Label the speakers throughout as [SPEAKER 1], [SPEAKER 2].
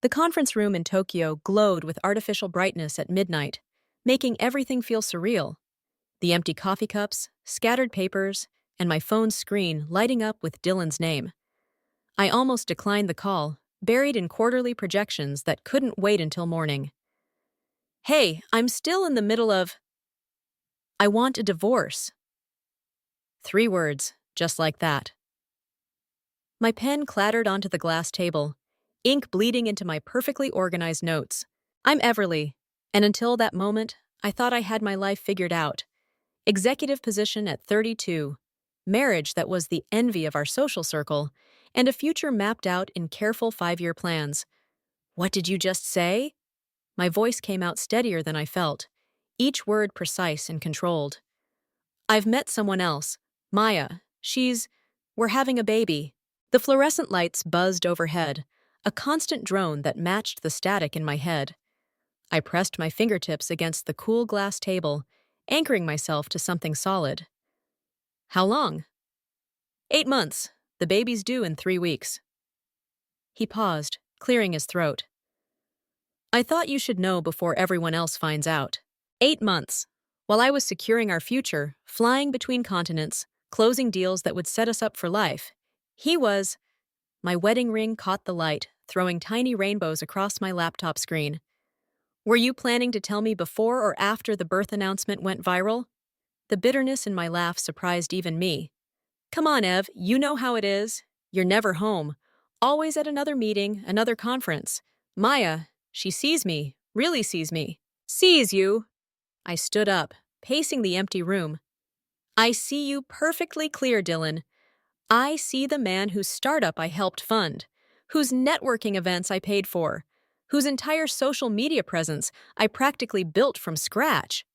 [SPEAKER 1] The conference room in Tokyo glowed with artificial brightness at midnight, making everything feel surreal. The empty coffee cups, scattered papers, and my phone's screen lighting up with Dylan's name. I almost declined the call, buried in quarterly projections that couldn't wait until morning. Hey, I'm still in the middle of... I want a divorce. 3 words, just like that. My pen clattered onto the glass table, ink bleeding into my perfectly organized notes. I'm Everly, and until that moment, I thought I had my life figured out. Executive position at 32, marriage that was the envy of our social circle, and a future mapped out in careful 5-year plans. What did you just say? My voice came out steadier than I felt, each word precise and controlled. I've met someone else, Maya. We're having a baby. The fluorescent lights buzzed overhead, a constant drone that matched the static in my head. I pressed my fingertips against the cool glass table, anchoring myself to something solid. How long? 8 months. The baby's due in 3 weeks. He paused, clearing his throat. I thought you should know before everyone else finds out. 8 months. While I was securing our future, flying between continents, closing deals that would set us up for life, he was... My wedding ring caught the light, throwing tiny rainbows across my laptop screen. Were you planning to tell me before or after the birth announcement went viral? The bitterness in my laugh surprised even me. Come on, Ev, you know how it is. You're never home. Always at another meeting, another conference. Maya, she sees me, really sees me. Sees you. I stood up, pacing the empty room. I see you perfectly clear, Dylan. I see the man whose startup I helped fund, whose networking events I paid for, whose entire social media presence I practically built from scratch.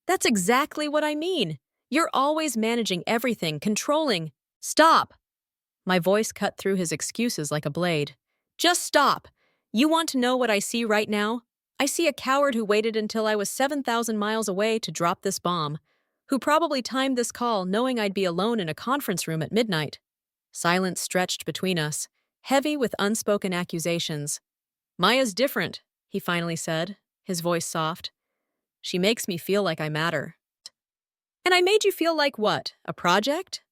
[SPEAKER 1] That's exactly what I mean. You're always managing everything, controlling. Stop! My voice cut through his excuses like a blade. Just stop. You want to know what I see right now? I see a coward who waited until I was 7,000 miles away to drop this bomb, who probably timed this call knowing I'd be alone in a conference room at midnight. Silence stretched between us, heavy with unspoken accusations. Maya's different, he finally said, his voice soft. She makes me feel like I matter. And I made you feel like what, a project?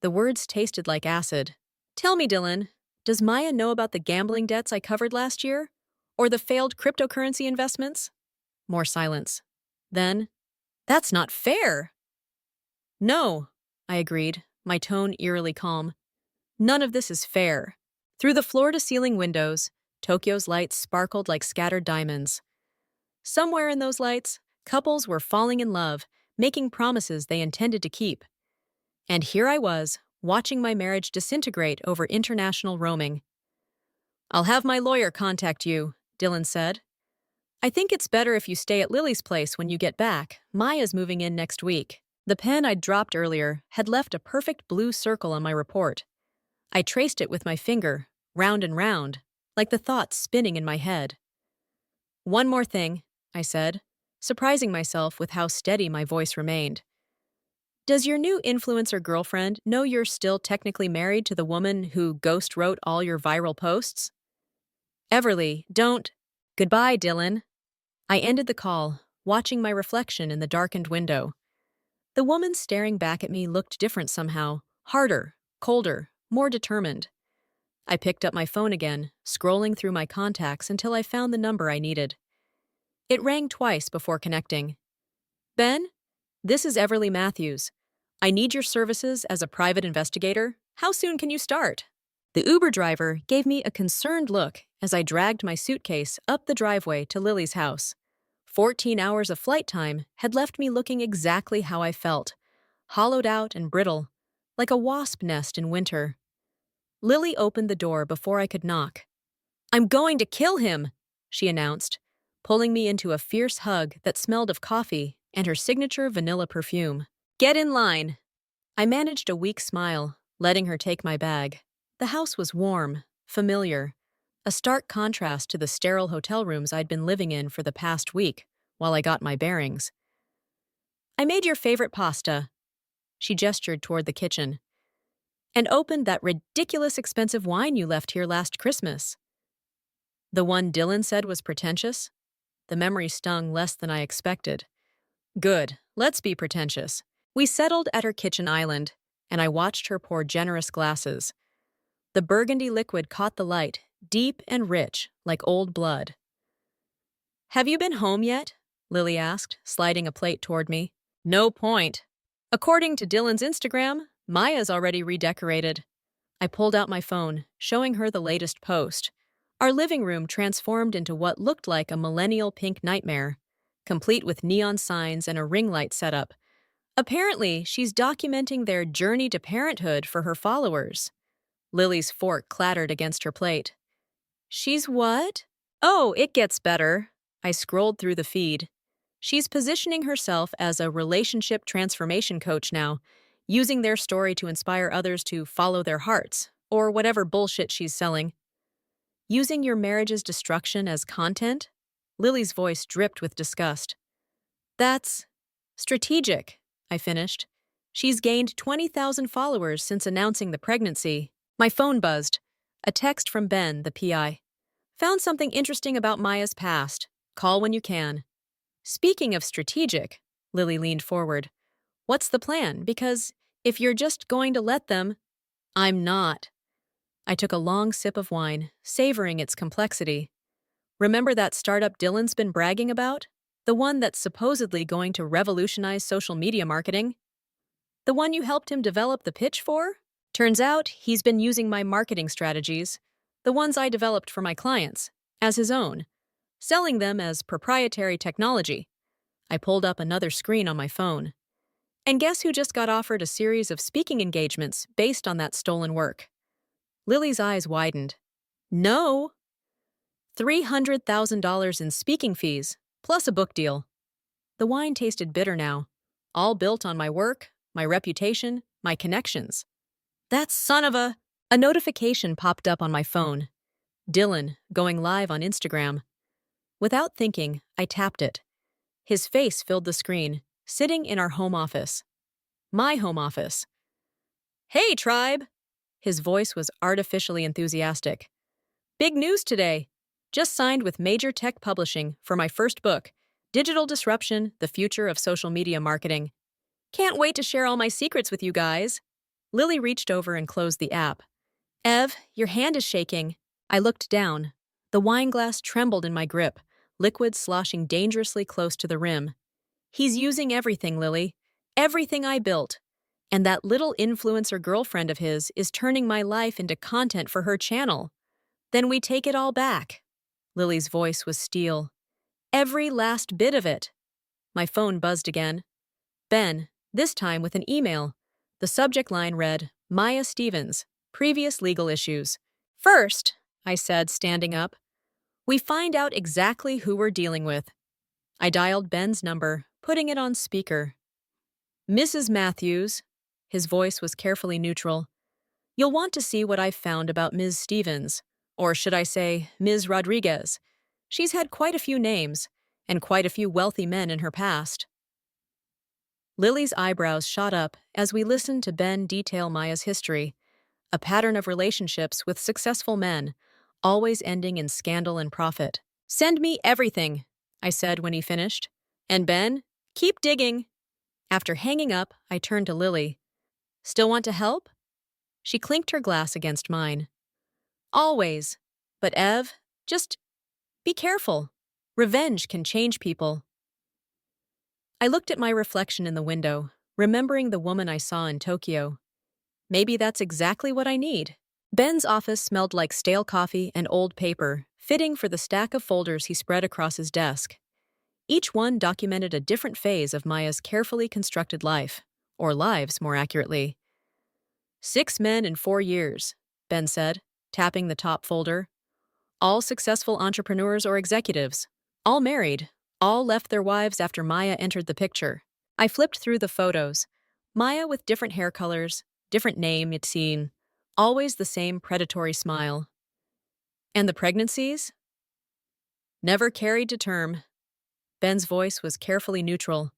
[SPEAKER 1] The words tasted like acid. Tell me, Dylan, does Maya know about the gambling debts I covered last year? Or the failed cryptocurrency investments? More silence. Then, that's not fair. No, I agreed, my tone eerily calm. None of this is fair. Through the floor-to-ceiling windows, Tokyo's lights sparkled like scattered diamonds. Somewhere in those lights, couples were falling in love, making promises they intended to keep. And here I was, watching my marriage disintegrate over international roaming. I'll have my lawyer contact you, Dylan said. I think it's better if you stay at Lily's place when you get back. Maya's moving in next week. The pen I'd dropped earlier had left a perfect blue circle on my report. I traced it with my finger, round and round, like the thoughts spinning in my head. One more thing, I said, surprising myself with how steady my voice remained. Does your new influencer girlfriend know you're still technically married to the woman who ghost wrote all your viral posts? Everly, don't. Goodbye, Dylan. I ended the call, watching my reflection in the darkened window. The woman staring back at me looked different somehow, harder, colder, more determined. I picked up my phone again, scrolling through my contacts until I found the number I needed. It rang twice before connecting. Ben? This is Everly Matthews. I need your services as a private investigator. How soon can you start? The Uber driver gave me a concerned look as I dragged my suitcase up the driveway to Lily's house. 14 hours of flight time had left me looking exactly how I felt, hollowed out and brittle, like a wasp nest in winter. Lily opened the door before I could knock. I'm going to kill him, she announced, pulling me into a fierce hug that smelled of coffee and her signature vanilla perfume. Get in line. I managed a weak smile, letting her take my bag. The house was warm, familiar, a stark contrast to the sterile hotel rooms I'd been living in for the past week while I got my bearings. I made your favorite pasta. She gestured toward the kitchen. And opened that ridiculous expensive wine you left here last Christmas. The one Dylan said was pretentious? The memory stung less than I expected. Good, let's be pretentious. We settled at her kitchen island, and I watched her pour generous glasses. The burgundy liquid caught the light, deep and rich, like old blood. Have you been home yet? Lily asked, sliding a plate toward me. No point. According to Dylan's Instagram, Maya's already redecorated. I pulled out my phone, showing her the latest post. Our living room transformed into what looked like a millennial pink nightmare, complete with neon signs and a ring light setup. Apparently, she's documenting their journey to parenthood for her followers. Lily's fork clattered against her plate. She's what? Oh, it gets better. I scrolled through the feed. She's positioning herself as a relationship transformation coach now, using their story to inspire others to follow their hearts, or whatever bullshit she's selling. Using your marriage's destruction as content? Lily's voice dripped with disgust. That's strategic, I finished. She's gained 20,000 followers since announcing the pregnancy. My phone buzzed. A text from Ben, the PI. Found something interesting about Maya's past. Call when you can. Speaking of strategic, Lily leaned forward. What's the plan? Because if you're just going to let them, I'm not. I took a long sip of wine, savoring its complexity. Remember that startup Dylan's been bragging about? The one that's supposedly going to revolutionize social media marketing? The one you helped him develop the pitch for? Turns out he's been using my marketing strategies, the ones I developed for my clients, as his own, selling them as proprietary technology. I pulled up another screen on my phone. And guess who just got offered a series of speaking engagements based on that stolen work? Lily's eyes widened. No! $300,000 in speaking fees, plus a book deal. The wine tasted bitter now, all built on my work, my reputation, my connections. That son of a... A notification popped up on my phone. Dylan, going live on Instagram. Without thinking, I tapped it. His face filled the screen, sitting in our home office. My home office. Hey, tribe! His voice was artificially enthusiastic. Big news today. Just signed with major tech publishing for my first book, Digital Disruption, The Future of Social Media Marketing. Can't wait to share all my secrets with you guys. Lily reached over and closed the app. Ev, your hand is shaking. I looked down. The wine glass trembled in my grip, liquid sloshing dangerously close to the rim. He's using everything, Lily. Everything I built. And that little influencer girlfriend of his is turning my life into content for her channel. Then we take it all back. Lily's voice was steel. Every last bit of it. My phone buzzed again. Ben, this time with an email. The subject line read, Maya Stevens, previous legal issues. First, I said, standing up, we find out exactly who we're dealing with. I dialed Ben's number, putting it on speaker. Mrs. Matthews, his voice was carefully neutral. You'll want to see what I've found about Ms. Stevens, or should I say, Ms. Rodriguez. She's had quite a few names, and quite a few wealthy men in her past. Lily's eyebrows shot up as we listened to Ben detail Maya's history, a pattern of relationships with successful men, always ending in scandal and profit. Send me everything, I said when he finished. And Ben, keep digging. After hanging up, I turned to Lily. Still want to help? She clinked her glass against mine. Always. But Ev, just be careful. Revenge can change people. I looked at my reflection in the window, remembering the woman I saw in Tokyo. Maybe that's exactly what I need. Ben's office smelled like stale coffee and old paper, fitting for the stack of folders he spread across his desk. Each one documented a different phase of Maya's carefully constructed life, or lives, more accurately. 6 men in 4 years, Ben said, tapping the top folder. All successful entrepreneurs or executives. All married. All left their wives after Maya entered the picture. I flipped through the photos. Maya with different hair colors, different name you'd seen, always the same predatory smile. And the pregnancies? Never carried to term. Ben's voice was carefully neutral.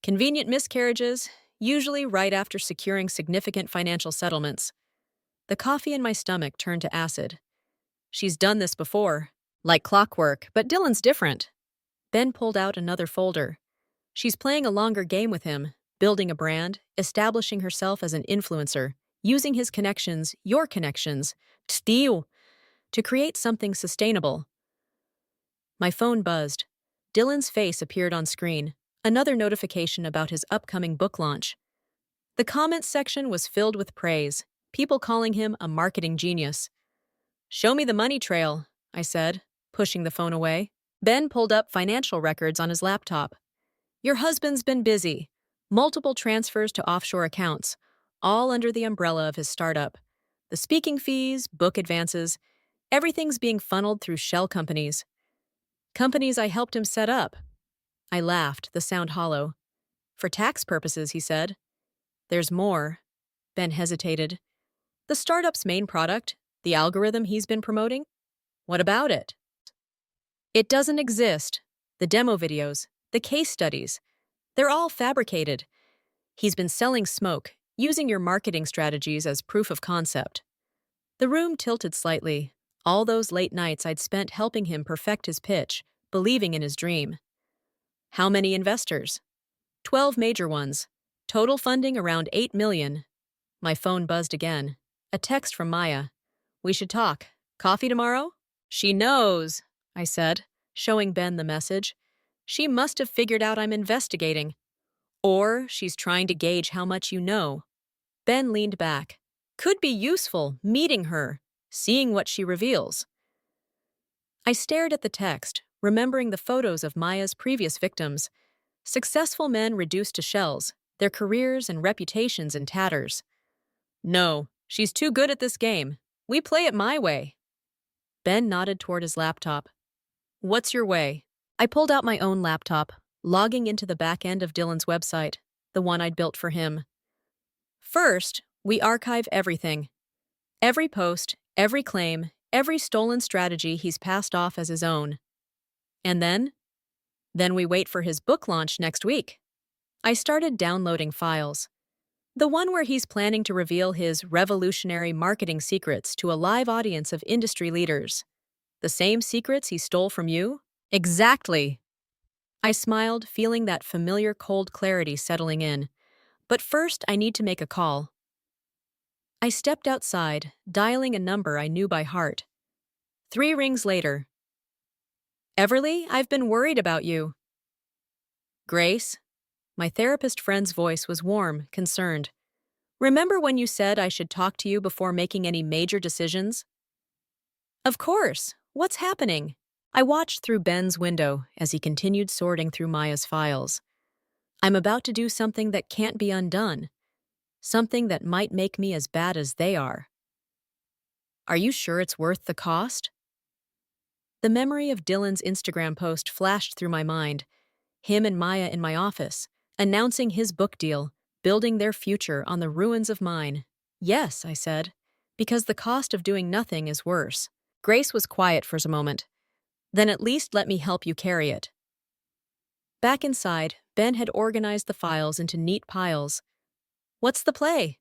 [SPEAKER 1] Convenient miscarriages, usually right after securing significant financial settlements. The coffee in my stomach turned to acid. She's done this before. Like clockwork, but Dylan's different. Ben pulled out another folder. She's playing a longer game with him, building a brand, establishing herself as an influencer, using his connections, your connections, to create something sustainable. My phone buzzed. Dylan's face appeared on screen, another notification about his upcoming book launch. The comments section was filled with praise, people calling him a marketing genius. "Show me the money trail," I said, pushing the phone away. Ben pulled up financial records on his laptop. "Your husband's been busy. Multiple transfers to offshore accounts, all under the umbrella of his startup. The speaking fees, book advances, everything's being funneled through shell companies. Companies I helped him set up." I laughed, the sound hollow. "For tax purposes," he said. "There's more." Ben hesitated. "The startup's main product, the algorithm he's been promoting? What about it?" "It doesn't exist. The demo videos, the case studies, they're all fabricated. He's been selling smoke, using your marketing strategies as proof of concept." The room tilted slightly. All those late nights I'd spent helping him perfect his pitch, believing in his dream. "How many investors?" 12 major ones. Total funding around 8 million. My phone buzzed again. A text from Maya. "We should talk. Coffee tomorrow?" "She knows," I said, showing Ben the message. "She must have figured out I'm investigating. Or she's trying to gauge how much you know." Ben leaned back. "Could be useful, meeting her, seeing what she reveals." I stared at the text, remembering the photos of Maya's previous victims. Successful men reduced to shells, their careers and reputations in tatters. "No, she's too good at this game. We play it my way." Ben nodded toward his laptop. "What's your way?" I pulled out my own laptop, logging into the back end of Dylan's website, the one I'd built for him. "First, we archive everything. Every post, every claim, every stolen strategy he's passed off as his own. And then? Then we wait for his book launch next week." I started downloading files. The one where he's planning to reveal his revolutionary marketing secrets to a live audience of industry leaders. "The same secrets he stole from you?" "Exactly." I smiled, feeling that familiar cold clarity settling in. "But first, I need to make a call." I stepped outside, dialing a number I knew by heart. 3 rings later. "Everly, I've been worried about you." "Grace?" My therapist friend's voice was warm, concerned. "Remember when you said I should talk to you before making any major decisions?" "Of course. What's happening?" I watched through Ben's window as he continued sorting through Maya's files. "I'm about to do something that can't be undone. Something that might make me as bad as they are." "Are you sure it's worth the cost?" The memory of Dylan's Instagram post flashed through my mind. Him and Maya in my office, announcing his book deal, building their future on the ruins of mine. "Yes," I said, "because the cost of doing nothing is worse." Grace was quiet for a moment. "Then at least let me help you carry it." Back inside, Ben had organized the files into neat piles. "What's the play?"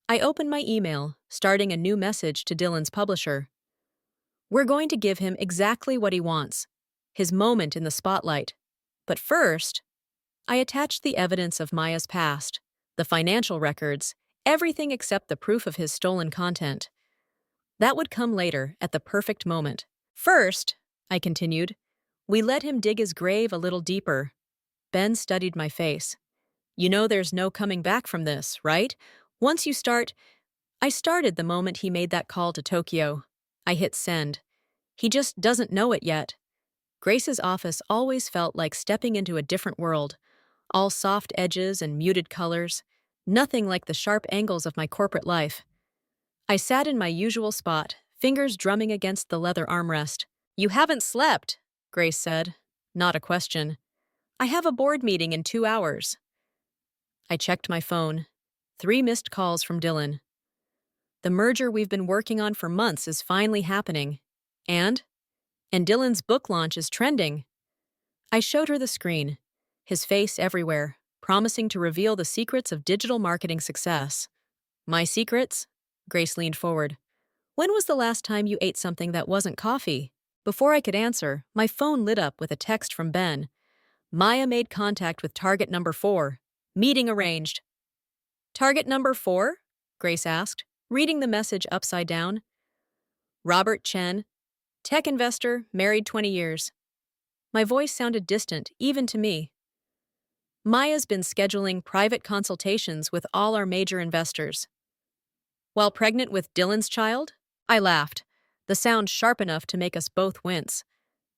[SPEAKER 1] I opened my email, starting a new message to Dylan's publisher. "We're going to give him exactly what he wants, his moment in the spotlight. But first," I attached the evidence of Maya's past, the financial records, everything except the proof of his stolen content. That would come later, at the perfect moment. "First," I continued, "we let him dig his grave a little deeper." Ben studied my face. "You know there's no coming back from this, right? Once you start—" I started the moment he made that call to Tokyo. I hit send. He just doesn't know it yet. Grace's office always felt like stepping into a different world, all soft edges and muted colors, nothing like the sharp angles of my corporate life. I sat in my usual spot, fingers drumming against the leather armrest. "You haven't slept," Grace said. Not a question. "I have a board meeting in 2 hours." I checked my phone. 3 missed calls from Dylan. "The merger we've been working on for months is finally happening. And Dylan's book launch is trending." I showed her the screen, his face everywhere, promising to reveal the secrets of digital marketing success. "My secrets?" Grace leaned forward. "When was the last time you ate something that wasn't coffee?" Before I could answer, my phone lit up with a text from Ben. Maya made contact with target number 4. Meeting arranged. Target number 4? Grace asked, reading the message upside down. Robert Chen, tech investor, married 20 years. My voice sounded distant, even to me. Maya's been scheduling private consultations with all our major investors. While pregnant with Dylan's child? I laughed, the sound sharp enough to make us both wince.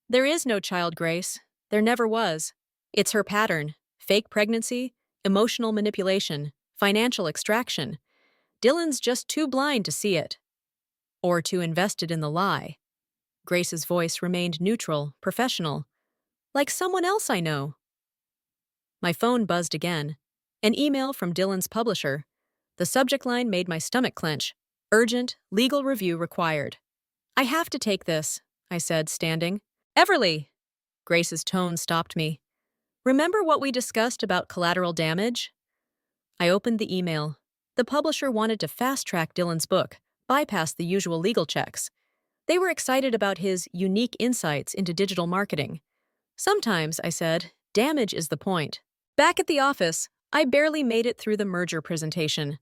[SPEAKER 1] There is no child, Grace. There never was. It's her pattern: fake pregnancy, emotional manipulation, financial extraction. Dylan's just too blind to see it. Or too invested in the lie. Grace's voice remained neutral, professional. Like someone else I know. My phone buzzed again. An email from Dylan's publisher. The subject line made my stomach clench. Urgent, legal review required. I have to take this, I said, standing. Everly! Grace's tone stopped me. Remember what we discussed about collateral damage? I opened the email. The publisher wanted to fast-track Dylan's book, bypass the usual legal checks. They were excited about his unique insights into digital marketing. Sometimes, I said, damage is the point. Back at the office, I barely made it through the merger presentation.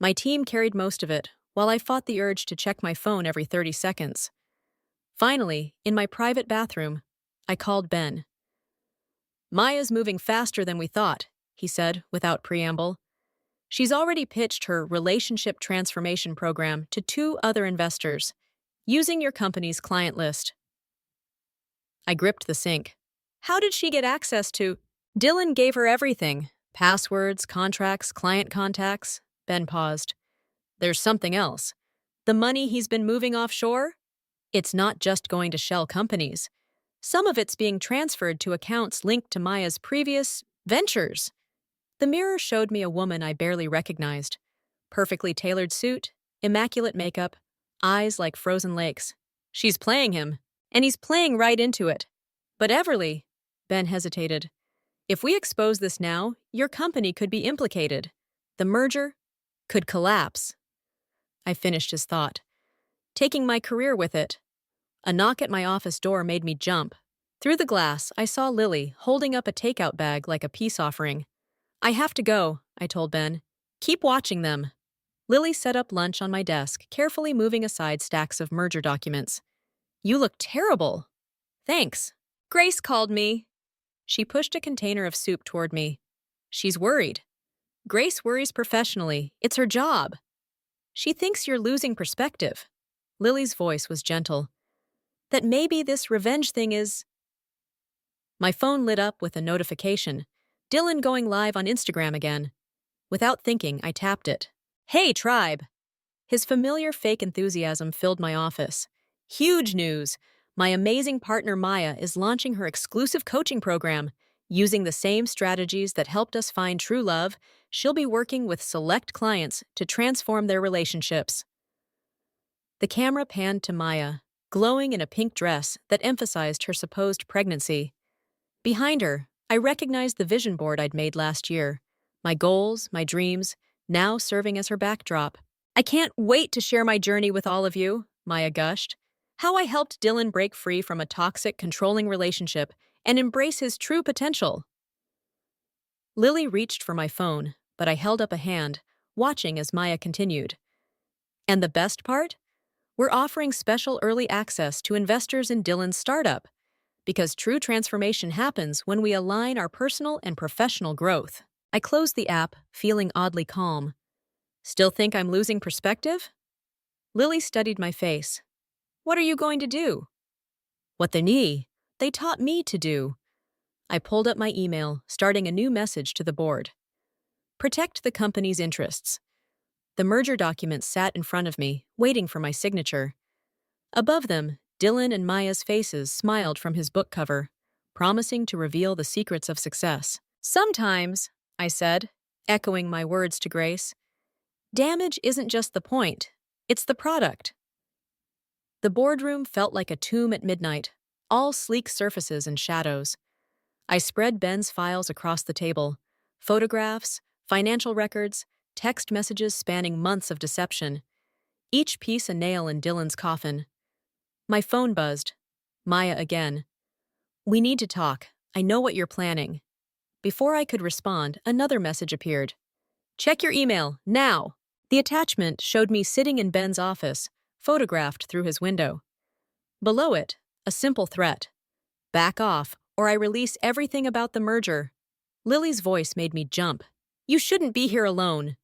[SPEAKER 1] My team carried most of it, while I fought the urge to check my phone every 30 seconds. Finally, in my private bathroom, I called Ben. Maya's moving faster than we thought, he said without preamble. She's already pitched her relationship transformation program to 2 other investors, using your company's client list. I gripped the sink. How did she get access to? Dylan gave her everything. Passwords, contracts, client contacts. Ben paused. There's something else. The money he's been moving offshore? It's not just going to shell companies. Some of it's being transferred to accounts linked to Maya's previous ventures. The mirror showed me a woman I barely recognized. Perfectly tailored suit, immaculate makeup, eyes like frozen lakes. She's playing him, and he's playing right into it. But Everly, Ben hesitated. If we expose this now, your company could be implicated. The merger could collapse. I finished his thought. Taking my career with it. A knock at my office door made me jump. Through the glass, I saw Lily holding up a takeout bag like a peace offering. I have to go, I told Ben. Keep watching them. Lily set up lunch on my desk, carefully moving aside stacks of merger documents. You look terrible. Thanks. Grace called me. She pushed a container of soup toward me. She's worried. Grace worries professionally. It's her job. She thinks you're losing perspective. Lily's voice was gentle. That maybe this revenge thing is... My phone lit up with a notification. Dylan going live on Instagram again. Without thinking, I tapped it. Hey, tribe! His familiar fake enthusiasm filled my office. Huge news! My amazing partner Maya is launching her exclusive coaching program. Using the same strategies that helped us find true love, she'll be working with select clients to transform their relationships. The camera panned to Maya, glowing in a pink dress that emphasized her supposed pregnancy. Behind her, I recognized the vision board I'd made last year. My goals, my dreams, now serving as her backdrop. I can't wait to share my journey with all of you, Maya gushed. How I helped Dylan break free from a toxic, controlling relationship and embrace his true potential. Lily reached for my phone, but I held up a hand, watching as Maya continued. And the best part? We're offering special early access to investors in Dylan's startup, because true transformation happens when we align our personal and professional growth. I closed the app, feeling oddly calm. Still think I'm losing perspective? Lily studied my face. What are you going to do? What they taught me to do. I pulled up my email, starting a new message to the board. Protect the company's interests. The merger documents sat in front of me, waiting for my signature. Above them, Dylan and Maya's faces smiled from his book cover, promising to reveal the secrets of success. Sometimes, I said, echoing my words to Grace, damage isn't just the point, it's the product. The boardroom felt like a tomb at midnight, all sleek surfaces and shadows. I spread Ben's files across the table, photographs, financial records, text messages spanning months of deception, each piece a nail in Dylan's coffin. My phone buzzed. Maya again. We need to talk. I know what you're planning. Before I could respond, another message appeared. Check your email, now. The attachment showed me sitting in Ben's office, photographed through his window. Below it, a simple threat. Back off, or I release everything about the merger. Lily's voice made me jump. You shouldn't be here alone.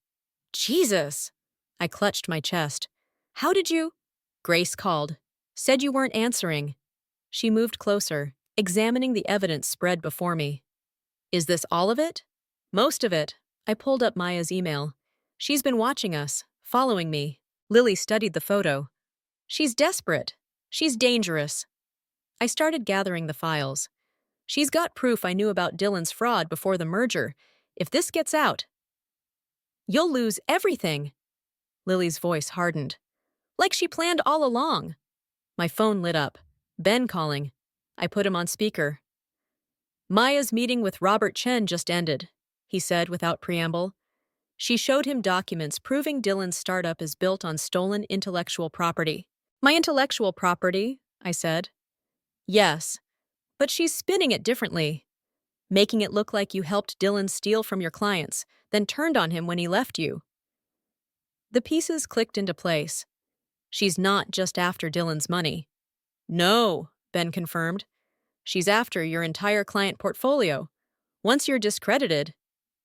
[SPEAKER 1] Jesus! I clutched my chest. How did you? Grace called. Said you weren't answering. She moved closer, examining the evidence spread before me. Is this all of it? Most of it. I pulled up Maya's email. She's been watching us, following me. Lily studied the photo. She's desperate. She's dangerous. I started gathering the files. She's got proof I knew about Dylan's fraud before the merger. If this gets out, you'll lose everything. Lily's voice hardened. Like she planned all along. My phone lit up. Ben calling. I put him on speaker. Maya's meeting with Robert Chen just ended, he said without preamble. She showed him documents proving Dylan's startup is built on stolen intellectual property. My intellectual property, I said. Yes, but she's spinning it differently, making it look like you helped Dylan steal from your clients, then turned on him when he left you. The pieces clicked into place. She's not just after Dylan's money. No, Ben confirmed. She's after your entire client portfolio. Once you're discredited,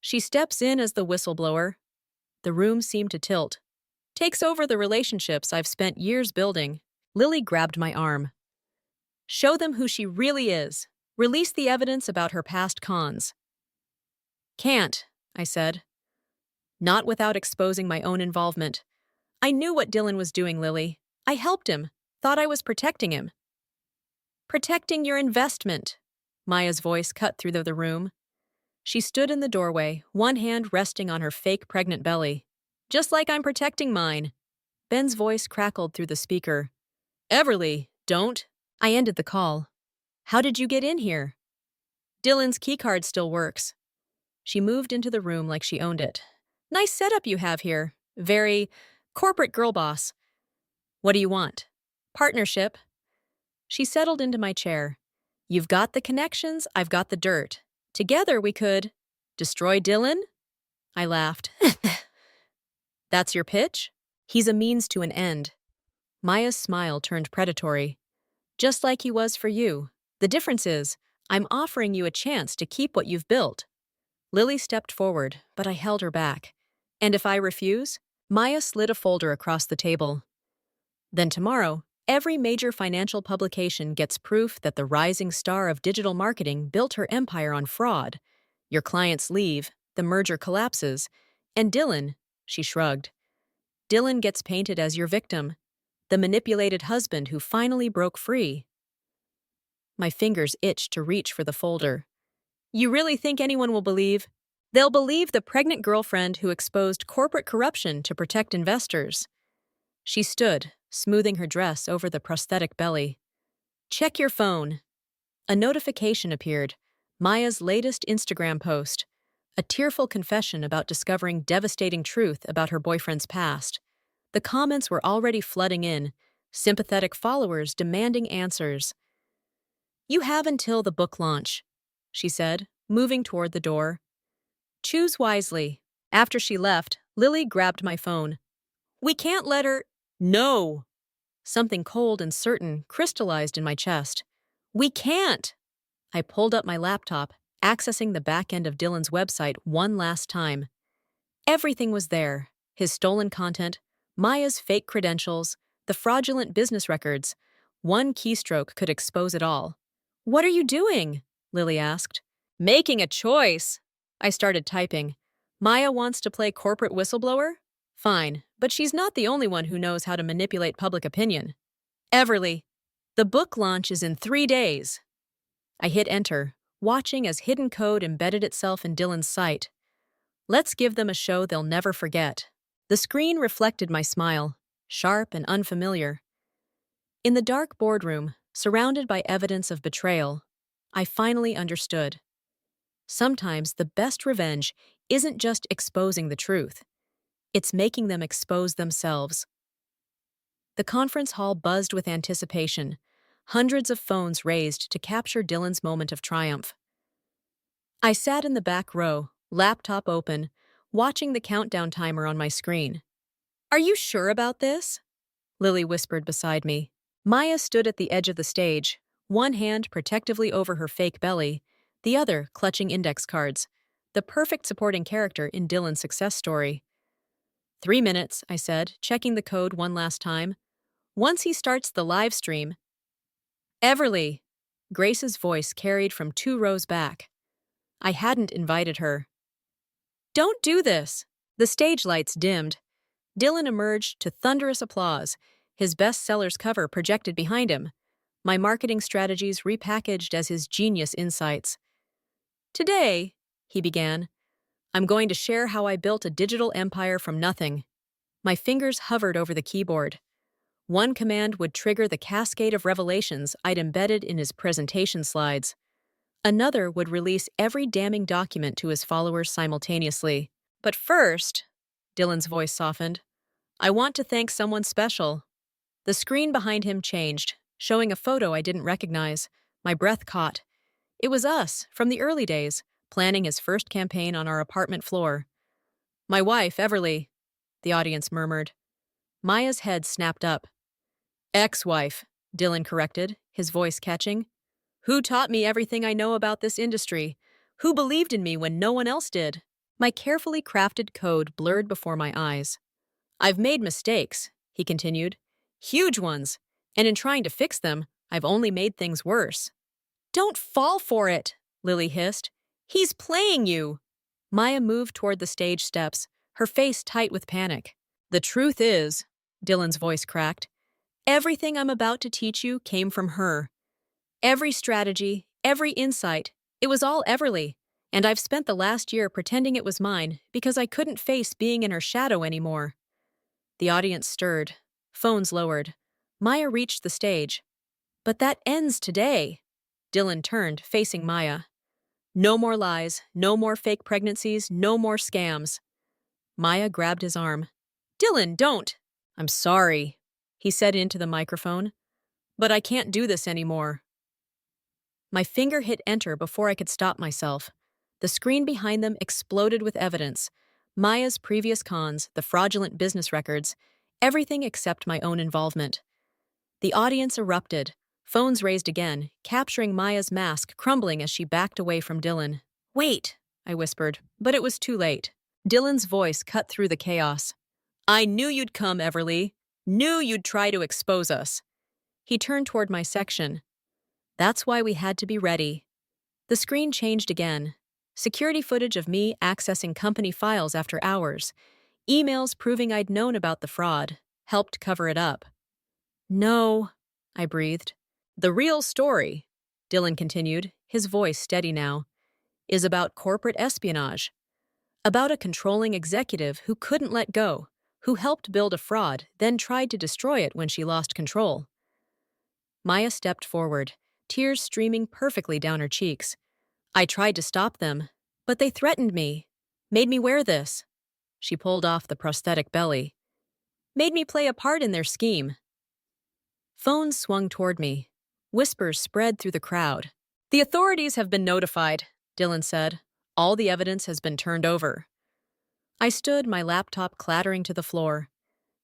[SPEAKER 1] she steps in as the whistleblower. The room seemed to tilt. Takes over the relationships I've spent years building. Lily grabbed my arm. Show them who she really is. Release the evidence about her past cons. Can't, I said. Not without exposing my own involvement. I knew what Dylan was doing, Lily. I helped him. Thought I was protecting him. Protecting your investment. Maya's voice cut through the room. She stood in the doorway, one hand resting on her fake pregnant belly. Just like I'm protecting mine. Ben's voice crackled through the speaker. Everly, don't. I ended the call. How did you get in here? Dylan's keycard still works. She moved into the room like she owned it. Nice setup you have here. Very corporate girl boss. What do you want? Partnership. She settled into my chair. You've got the connections, I've got the dirt. Together we could destroy Dylan? I laughed. That's your pitch? He's a means to an end. Maya's smile turned predatory. Just like he was for you. The difference is, I'm offering you a chance to keep what you've built. Lily stepped forward, but I held her back. And if I refuse? Maya slid a folder across the table. Then tomorrow, every major financial publication gets proof that the rising star of digital marketing built her empire on fraud. Your clients leave, the merger collapses, and Dylan, she shrugged. Dylan gets painted as your victim, the manipulated husband who finally broke free. My fingers itched to reach for the folder. You really think anyone will believe? They'll believe the pregnant girlfriend who exposed corporate corruption to protect investors. She stood, smoothing her dress over the prosthetic belly. Check your phone. A notification appeared, Maya's latest Instagram post, a tearful confession about discovering devastating truth about her boyfriend's past. The comments were already flooding in, sympathetic followers demanding answers. You have until the book launch, she said, moving toward the door. Choose wisely. After she left, Lily grabbed my phone. We can't let her— No! Something cold and certain crystallized in my chest. We can't! I pulled up my laptop, accessing the back end of Dylan's website one last time. Everything was there. His stolen content, Maya's fake credentials, the fraudulent business records. One keystroke could expose it all. What are you doing? Lily asked. Making a choice. I started typing. Maya wants to play corporate whistleblower? Fine, but she's not the only one who knows how to manipulate public opinion. Everly, the book launch is in 3 days. I hit enter, watching as hidden code embedded itself in Dylan's site. Let's give them a show they'll never forget. The screen reflected my smile, sharp and unfamiliar. In the dark boardroom, surrounded by evidence of betrayal, I finally understood. Sometimes the best revenge isn't just exposing the truth. It's making them expose themselves. The conference hall buzzed with anticipation. hundreds of phones raised to capture Dylan's moment of triumph. I sat in the back row, laptop open, watching the countdown timer on my screen. "Are you sure about this?" Lily whispered beside me. Maya stood at the edge of the stage, one hand protectively over her fake belly, the other clutching index cards, the perfect supporting character in Dylan's success story. 3 minutes, I said, checking the code one last time. Once he starts the live stream. Everly! Grace's voice carried from 2 rows back. I hadn't invited her. "Don't do this!" The stage lights dimmed. Dylan emerged to thunderous applause, his bestseller's cover projected behind him, my marketing strategies repackaged as his genius insights. "Today," he began, "I'm going to share how I built a digital empire from nothing." My fingers hovered over the keyboard. One command would trigger the cascade of revelations I'd embedded in his presentation slides. Another would release every damning document to his followers simultaneously. "But first," Dylan's voice softened, "I want to thank someone special." The screen behind him changed, showing a photo I didn't recognize. My breath caught. It was us, from the early days, planning his first campaign on our apartment floor. "My wife, Everly," the audience murmured. Maya's head snapped up. "Ex-wife," Dylan corrected, his voice catching. "Who taught me everything I know about this industry? Who believed in me when no one else did?" My carefully crafted code blurred before my eyes. "I've made mistakes," he continued. "Huge ones. And in trying to fix them, I've only made things worse." "Don't fall for it," Lily hissed. "He's playing you." Maya moved toward the stage steps, her face tight with panic. "The truth is," Dylan's voice cracked, "everything I'm about to teach you came from her. Every strategy, every insight, it was all Everly, and I've spent the last year pretending it was mine because I couldn't face being in her shadow anymore." The audience stirred, phones lowered. Maya reached the stage. "But that ends today." Dylan turned, facing Maya. "No more lies, no more fake pregnancies, no more scams." Maya grabbed his arm. "Dylan, don't!" "I'm sorry," he said into the microphone, "but I can't do this anymore." My finger hit enter before I could stop myself. The screen behind them exploded with evidence. Maya's previous cons, the fraudulent business records, everything except my own involvement. The audience erupted, phones raised again, capturing Maya's mask crumbling as she backed away from Dylan. "Wait," I whispered, but it was too late. Dylan's voice cut through the chaos. "I knew you'd come, Everly. Knew you'd try to expose us." He turned toward my section. That's why we had to be ready. The screen changed again. Security footage of me accessing company files after hours. Emails proving I'd known about the fraud. Helped cover it up. "No," I breathed. "The real story," Dylan continued, his voice steady now, "is about corporate espionage. About a controlling executive who couldn't let go, who helped build a fraud, then tried to destroy it when she lost control." Maya stepped forward, tears streaming perfectly down her cheeks. "I tried to stop them, but they threatened me. Made me wear this." She pulled off the prosthetic belly. "Made me play a part in their scheme." Phones swung toward me. Whispers spread through the crowd. "The authorities have been notified," Dylan said. "All the evidence has been turned over." I stood, my laptop clattering to the floor.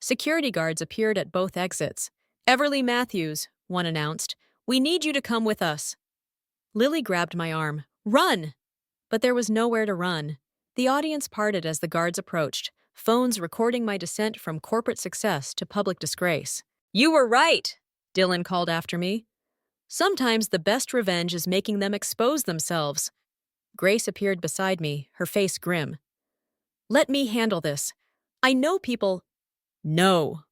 [SPEAKER 1] Security guards appeared at both exits. "Everly Matthews," one announced, "we need you to come with us." Lily grabbed my arm. "Run!" But there was nowhere to run. The audience parted as the guards approached, phones recording my descent from corporate success to public disgrace. "You were right," Dylan called after me. "Sometimes the best revenge is making them expose themselves." Grace appeared beside me, her face grim. "Let me handle this. I know people—" "No."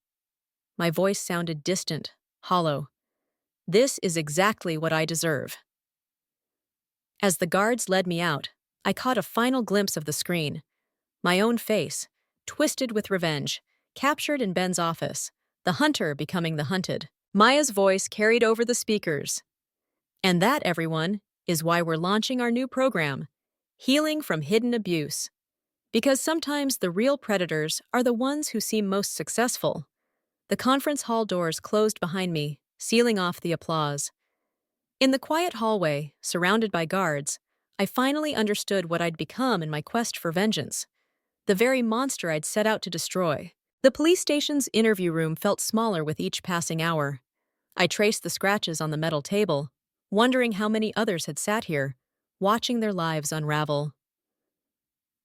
[SPEAKER 1] My voice sounded distant, hollow. "This is exactly what I deserve." As the guards led me out, I caught a final glimpse of the screen. My own face, twisted with revenge, captured in Ben's office, the hunter becoming the hunted. Maya's voice carried over the speakers. "And that, everyone, is why we're launching our new program, Healing from Hidden Abuse. Because sometimes the real predators are the ones who seem most successful." The conference hall doors closed behind me, sealing off the applause. In the quiet hallway, surrounded by guards, I finally understood what I'd become in my quest for vengeance, the very monster I'd set out to destroy. The police station's interview room felt smaller with each passing hour. I traced the scratches on the metal table, wondering how many others had sat here, watching their lives unravel.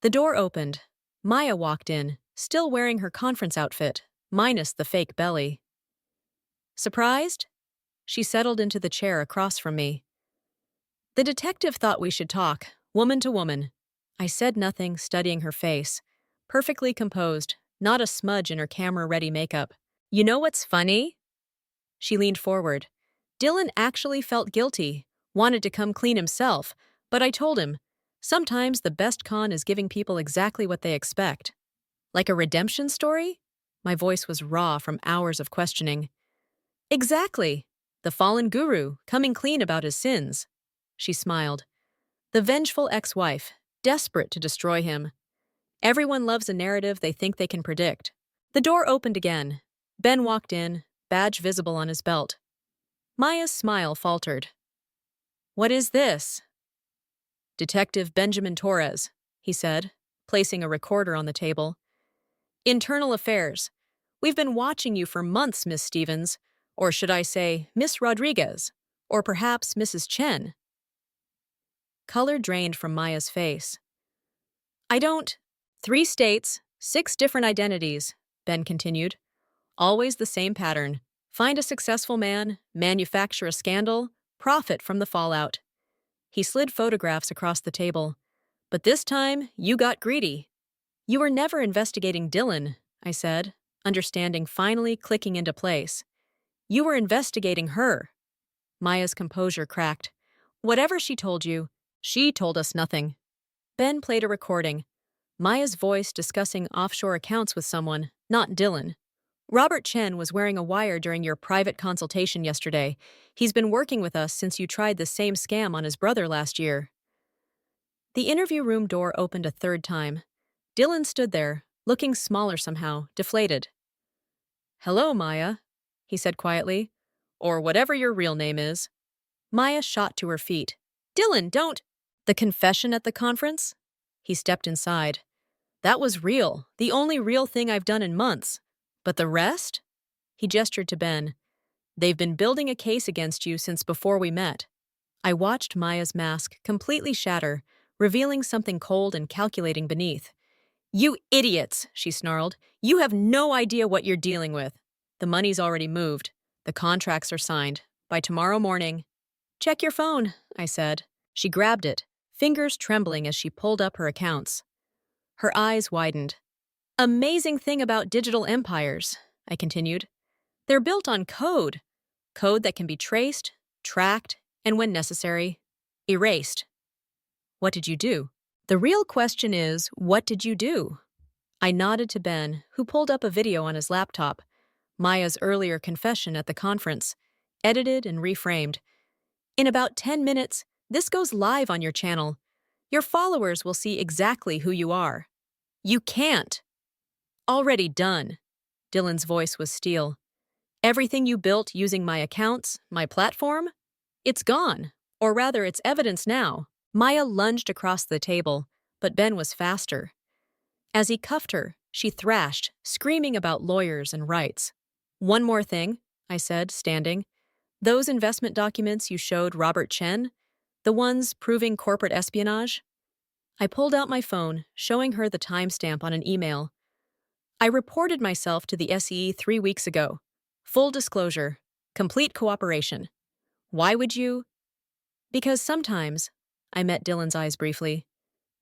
[SPEAKER 1] The door opened. Maya walked in, still wearing her conference outfit, minus the fake belly. Surprised? She settled into the chair across from me. The detective thought we should talk, woman to woman. I said nothing, studying her face. Perfectly composed, not a smudge in her camera-ready makeup. You know what's funny? She leaned forward. Dylan actually felt guilty, wanted to come clean himself, but I told him, sometimes the best con is giving people exactly what they expect. Like a redemption story? My voice was raw from hours of questioning. Exactly. The fallen guru, coming clean about his sins. She smiled. The vengeful ex-wife, desperate to destroy him. Everyone loves a narrative they think they can predict. The door opened again. Ben walked in, badge visible on his belt. Maya's smile faltered. What is this? Detective Benjamin Torres, he said, placing a recorder on the table. Internal Affairs. We've been watching you for months, Miss Stevens. Or should I say, Miss Rodriguez? Or perhaps Mrs. Chen? Color drained from Maya's face. I don't. 3 states, 6 different identities, Ben continued. Always the same pattern. Find a successful man, manufacture a scandal, profit from the fallout. He slid photographs across the table. But this time, you got greedy. You were never investigating Dylan, I said, understanding finally clicking into place. You were investigating her. Maya's composure cracked. Whatever she told you, she told us nothing. Ben played a recording. Maya's voice discussing offshore accounts with someone, not Dylan. Robert Chen was wearing a wire during your private consultation yesterday. He's been working with us since you tried the same scam on his brother last year. The interview room door opened a third time. Dylan stood there, looking smaller somehow, deflated. Hello, Maya, he said quietly. Or whatever your real name is. Maya shot to her feet. Dylan, don't! The confession at the conference? He stepped inside. That was real, the only real thing I've done in months. But the rest? He gestured to Ben. They've been building a case against you since before we met. I watched Maya's mask completely shatter, revealing something cold and calculating beneath. You idiots, she snarled. You have no idea what you're dealing with. The money's already moved. The contracts are signed. By tomorrow morning. Check your phone, I said. She grabbed it, fingers trembling as she pulled up her accounts. Her eyes widened. Amazing thing about digital empires, I continued. They're built on code. Code that can be traced, tracked, and when necessary, erased. What did you do? The real question is, what did you do? I nodded to Ben, who pulled up a video on his laptop, Maya's earlier confession at the conference, edited and reframed. In about 10 minutes, this goes live on your channel. Your followers will see exactly who you are. You can't. Already done. Dylan's voice was steel. Everything you built using my accounts, my platform? It's gone. Or rather, it's evidence now. Maya lunged across the table, but Ben was faster. As he cuffed her, she thrashed, screaming about lawyers and rights. One more thing, I said, standing. Those investment documents you showed Robert Chen? The ones proving corporate espionage? I pulled out my phone, showing her the timestamp on an email. I reported myself to the SEC 3 weeks ago. Full disclosure. Complete cooperation. Why would you? Because sometimes, I met Dylan's eyes briefly,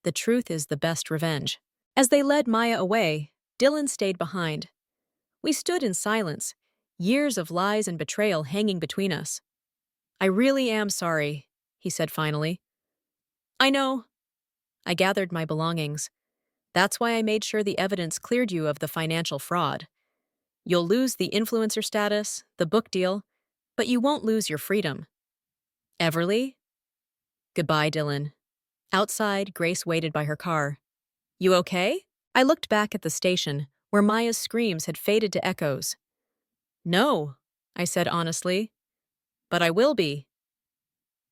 [SPEAKER 1] the truth is the best revenge. As they led Maya away, Dylan stayed behind. We stood in silence, years of lies and betrayal hanging between us. I really am sorry, he said finally. I know. I gathered my belongings. That's why I made sure the evidence cleared you of the financial fraud. You'll lose the influencer status, the book deal, but you won't lose your freedom. Everly? Goodbye, Dylan. Outside, Grace waited by her car. You okay? I looked back at the station, where Maya's screams had faded to echoes. No, I said honestly. But I will be.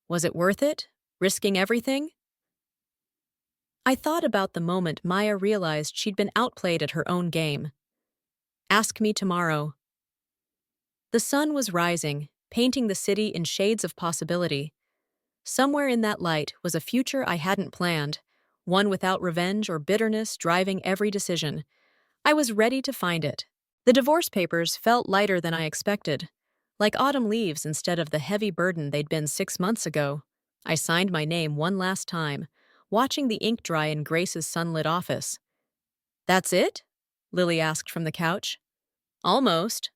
[SPEAKER 1] Was it worth it? Risking everything? I thought about the moment Maya realized she'd been outplayed at her own game. Ask me tomorrow. The sun was rising, painting the city in shades of possibility. Somewhere in that light was a future I hadn't planned, one without revenge or bitterness driving every decision. I was ready to find it. The divorce papers felt lighter than I expected, like autumn leaves instead of the heavy burden they'd been 6 months ago. I signed my name one last time, watching the ink dry in Grace's sunlit office. That's it? Lily asked from the couch. Almost.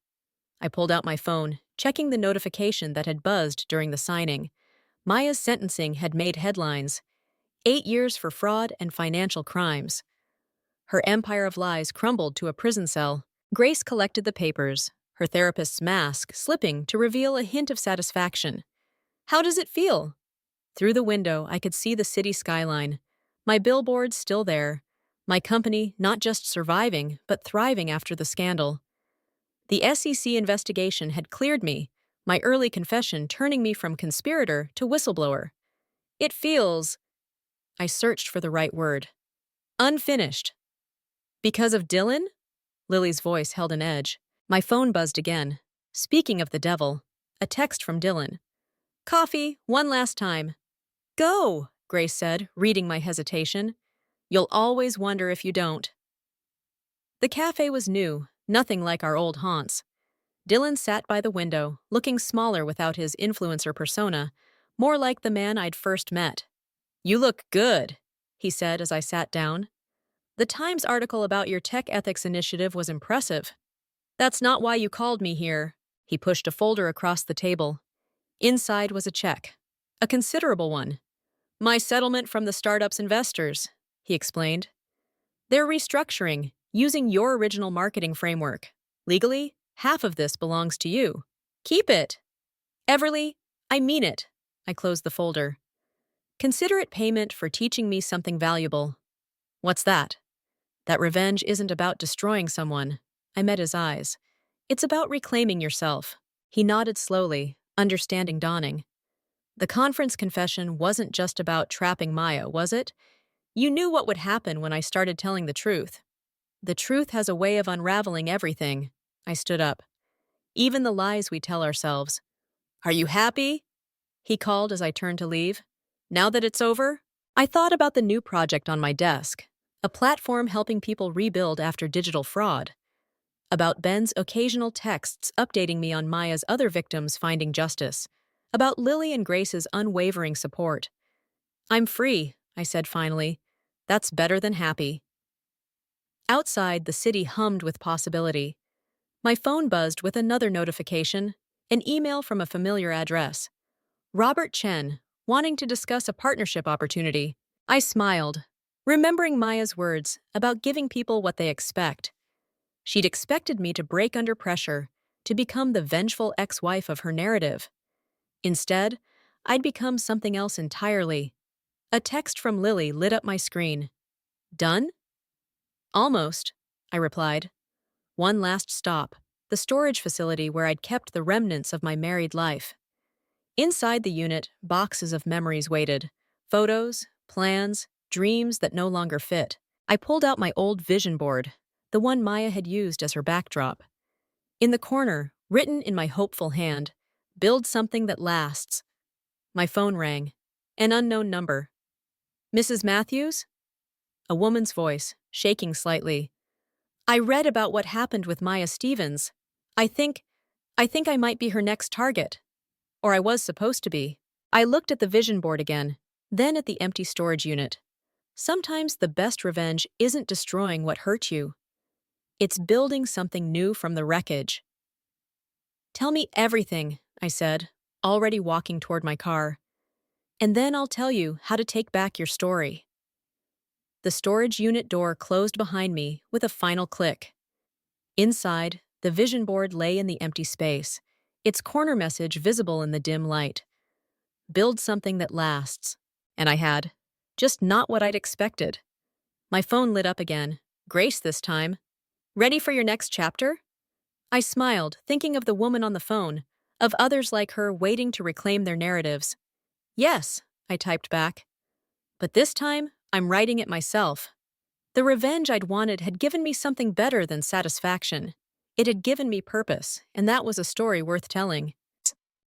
[SPEAKER 1] I pulled out my phone, checking the notification that had buzzed during the signing. Maya's sentencing had made headlines. 8 years for fraud and financial crimes. Her empire of lies crumbled to a prison cell. Grace collected the papers, her therapist's mask slipping to reveal a hint of satisfaction. How does it feel? Through the window, I could see the city skyline. My billboards still there. My company not just surviving, but thriving after the scandal. The SEC investigation had cleared me, my early confession turning me from conspirator to whistleblower. It feels— I searched for the right word. Unfinished. Because of Dylan? Lily's voice held an edge. My phone buzzed again. Speaking of the devil, a text from Dylan. Coffee, one last time. Go, Grace said, reading my hesitation. You'll always wonder if you don't. The cafe was new, nothing like our old haunts. Dylan sat by the window, looking smaller without his influencer persona, more like the man I'd first met. You look good, he said as I sat down. The Times article about your tech ethics initiative was impressive. That's not why you called me here. He pushed a folder across the table. Inside was a check. A considerable one. My settlement from the startup's investors, he explained. They're restructuring, using your original marketing framework. Legally, half of this belongs to you. Keep it. Everly, I mean it. I closed the folder. Consider it payment for teaching me something valuable. What's that? That revenge isn't about destroying someone. I met his eyes. It's about reclaiming yourself. He nodded slowly, understanding dawning. The conference confession wasn't just about trapping Maya, was it? You knew what would happen when I started telling the truth. The truth has a way of unraveling everything. I stood up. Even the lies we tell ourselves. Are you happy? He called as I turned to leave. Now that it's over? I thought about the new project on my desk. A platform helping people rebuild after digital fraud. About Ben's occasional texts updating me on Maya's other victims finding justice. About Lily and Grace's unwavering support. I'm free, I said finally. That's better than happy. Outside, the city hummed with possibility. My phone buzzed with another notification, an email from a familiar address. Robert Chen, wanting to discuss a partnership opportunity. I smiled, remembering Maya's words about giving people what they expect. She'd expected me to break under pressure, to become the vengeful ex-wife of her narrative. Instead, I'd become something else entirely. A text from Lily lit up my screen. Done? Almost, I replied. One last stop, the storage facility where I'd kept the remnants of my married life. Inside the unit, boxes of memories waited. Photos, plans, dreams that no longer fit. I pulled out my old vision board, the one Maya had used as her backdrop. In the corner, written in my hopeful hand, build something that lasts. My phone rang. An unknown number. Mrs. Matthews? A woman's voice, shaking slightly. I read about what happened with Maya Stevens. I think I might be her next target. Or I was supposed to be. I looked at the vision board again, then at the empty storage unit. Sometimes the best revenge isn't destroying what hurt you. It's building something new from the wreckage. Tell me everything, I said, already walking toward my car. And then I'll tell you how to take back your story. The storage unit door closed behind me with a final click. Inside, the vision board lay in the empty space, its corner message visible in the dim light. Build something that lasts. And I had. Just not what I'd expected. My phone lit up again. Grace this time. Ready for your next chapter? I smiled, thinking of the woman on the phone, of others like her waiting to reclaim their narratives. Yes, I typed back. But this time, I'm writing it myself. The revenge I'd wanted had given me something better than satisfaction. It had given me purpose, and that was a story worth telling.